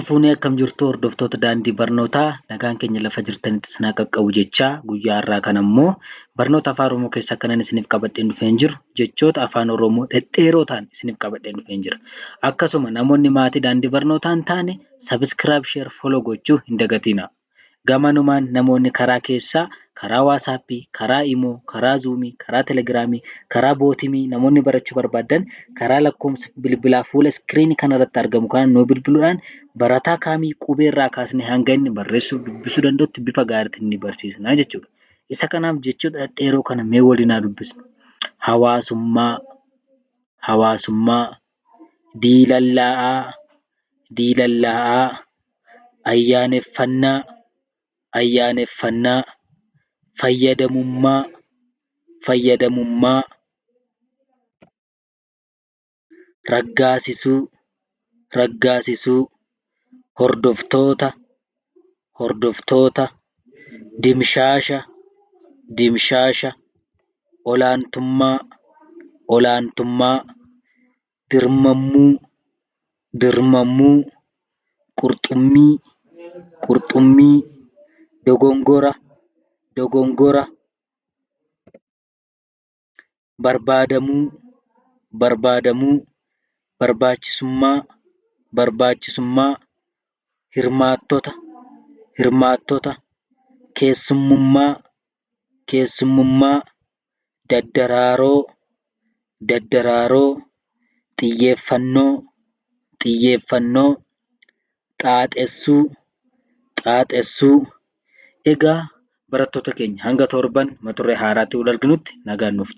Fuunee akkam jirtu hordoftoota daandii barnootaa nagaan keenya lafa jirtanitti isin haa qaqqabu jechaa guyyaa har'aa kana immoo barnoota afaan Oromoo keessaa kanan isiniif qabadheen dhufeen jiru jechoota afaan Oromoo dhedheeroo ta'an isiniif qabadheen dhufeen jira. Akkasuma namoonni maatii daandii barnootaa hin taane sabiskiraayib sheer foloo gochuu hin dagatinaa. Gamanumaan namoonni karaa keessaa karaa waasaappii, karaa imoo, karaa zuumii, karaa telegiraamii, karaa bootimii namoonni barachuu barbaadan karaa lakkoofsa bilbilaa fuula iskiriinii kanarratti argamu kana nuu bilbiluudhaan barataa kaamii qubeerraa kaasnee hanga inni barreessuu dubbisuu danda'utti bifa gaariitiin ni barsiisna jechuudha. Isa kanaaf jechoota dhedheeroo kana mee waliin haa dubbisnu. Hawaasummaa, diilallaa'aa, ayyaaneffannaa, fayyadamummaa, raggaasisuu, hordoftoota, dimshaasha, olaantummaa, dirmammuu, qurxummii, dogongora, barbaadamuu, barbaachisummaa, hirmaattota, keessummummaa, daddaraaroo, xiyyeeffannoo, xaaxessuu. Egaa barattoota keenya hanga torban mata duree haaraatti wal arginutti nagaan nuuf tura.